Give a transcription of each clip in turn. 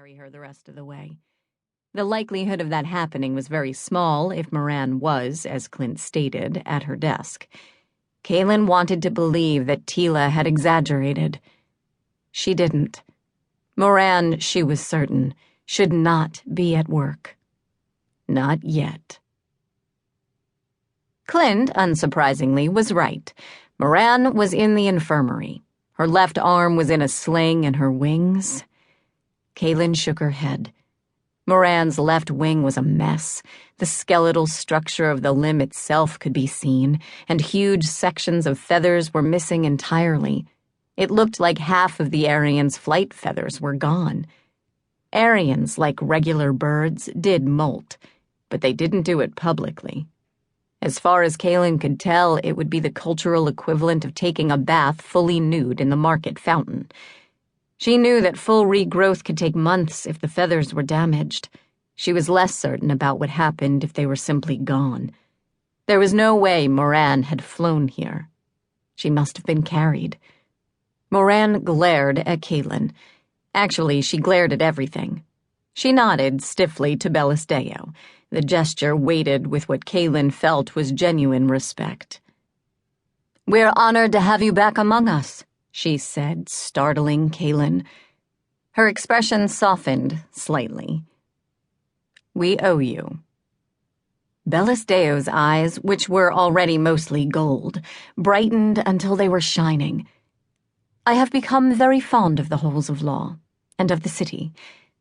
carry her the rest of the way. The likelihood of that happening was very small if Moran was, as Clint stated, at her desk. Kaylin wanted to believe that Tila had exaggerated. She didn't. Moran, she was certain, should not be at work. Not yet. Clint, unsurprisingly, was right. Moran was in the infirmary. Her left arm was in a sling and her wings. Kaylin shook her head. Moran's left wing was a mess. The skeletal structure of the limb itself could be seen, and huge sections of feathers were missing entirely. It looked like half of the Aerians' flight feathers were gone. Aerians, like regular birds, did molt, but they didn't do it publicly. As far as Kaylin could tell, it would be the cultural equivalent of taking a bath fully nude in the market fountain. She knew that full regrowth could take months if the feathers were damaged. She was less certain about what happened if they were simply gone. There was no way Moran had flown here. She must have been carried. Moran glared at Kaylin. Actually, she glared at everything. She nodded stiffly to Bellisdeo. The gesture weighted with what Kaylin felt was genuine respect. "We're honored to have you back among us," she said, startling Kaylin. Her expression softened slightly. "We owe you." Bellisdeo's eyes, which were already mostly gold, brightened until they were shining. "I have become very fond of the halls of law, and of the city.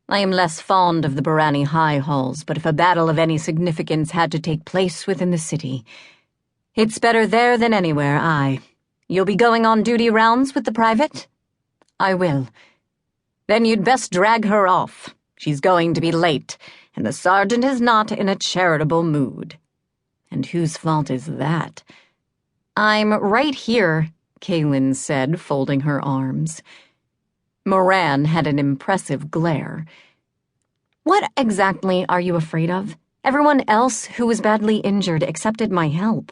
I am less fond of the Barrani High halls, but if a battle of any significance had to take place within the city, it's better there than anywhere, aye. You'll be going on duty rounds with the private?" "I will." "Then you'd best drag her off. She's going to be late, and the sergeant is not in a charitable mood." "And whose fault is that?" "I'm right here," Kaylin said, folding her arms. Moran had an impressive glare. "What exactly are you afraid of? Everyone else who was badly injured accepted my help.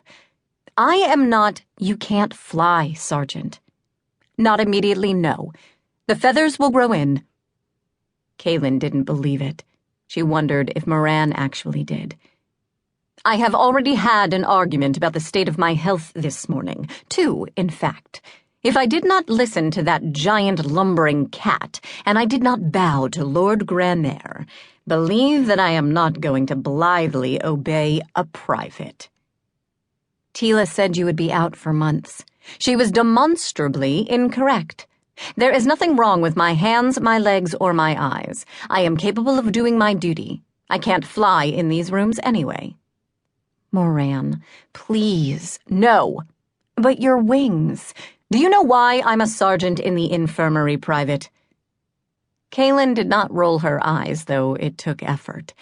I am not—" "You can't fly, Sergeant." "Not immediately, no. The feathers will grow in." Kaylin didn't believe it. She wondered if Moran actually did. "I have already had an argument about the state of my health this morning. 2, in fact. If I did not listen to that giant lumbering cat, and I did not bow to Lord Grandmere, believe that I am not going to blithely obey a private." "Tila said you would be out for months." "She was demonstrably incorrect. There is nothing wrong with my hands, my legs, or my eyes. I am capable of doing my duty. I can't fly in these rooms anyway." "Moran, please." "No." "But your wings. Do you know why I'm a sergeant in the infirmary, Private?" Kaylin did not roll her eyes, though it took effort.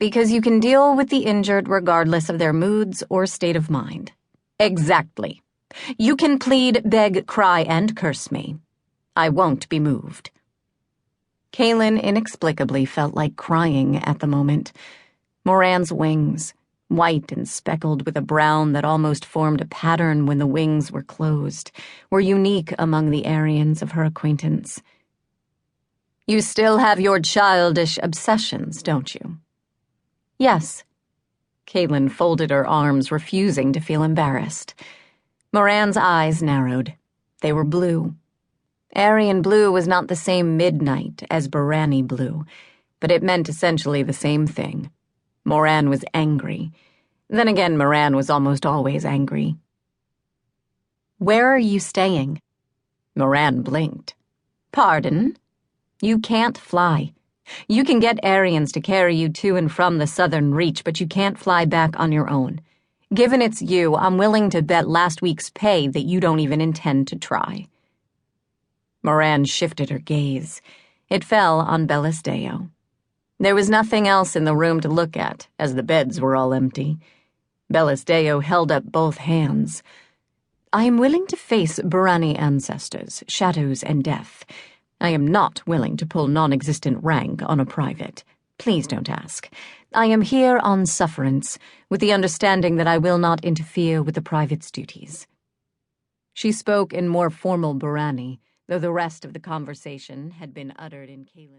"Because you can deal with the injured regardless of their moods or state of mind." "Exactly. You can plead, beg, cry, and curse me. I won't be moved." Kaylin inexplicably felt like crying at the moment. Moran's wings, white and speckled with a brown that almost formed a pattern when the wings were closed, were unique among the Aerians of her acquaintance. "You still have your childish obsessions, don't you?" "Yes." Kaylin folded her arms, refusing to feel embarrassed. Moran's eyes narrowed. They were blue. Aerian blue was not the same midnight as Barrani blue, but it meant essentially the same thing. Moran was angry. Then again, Moran was almost always angry. "Where are you staying?" Moran blinked. "Pardon?" "You can't fly. You can get Aerians to carry you to and from the southern reach, but you can't fly back on your own. Given it's you, I'm willing to bet last week's pay that you don't even intend to try." Moran shifted her gaze. It fell on Bellisdeo. There was nothing else in the room to look at, as the beds were all empty. Bellisdeo held up both hands. "I am willing to face Barrani ancestors, shadows, and death. I am not willing to pull non-existent rank on a private. Please don't ask. I am here on sufferance, with the understanding that I will not interfere with the private's duties." She spoke in more formal Barrani, though the rest of the conversation had been uttered in Kaylin.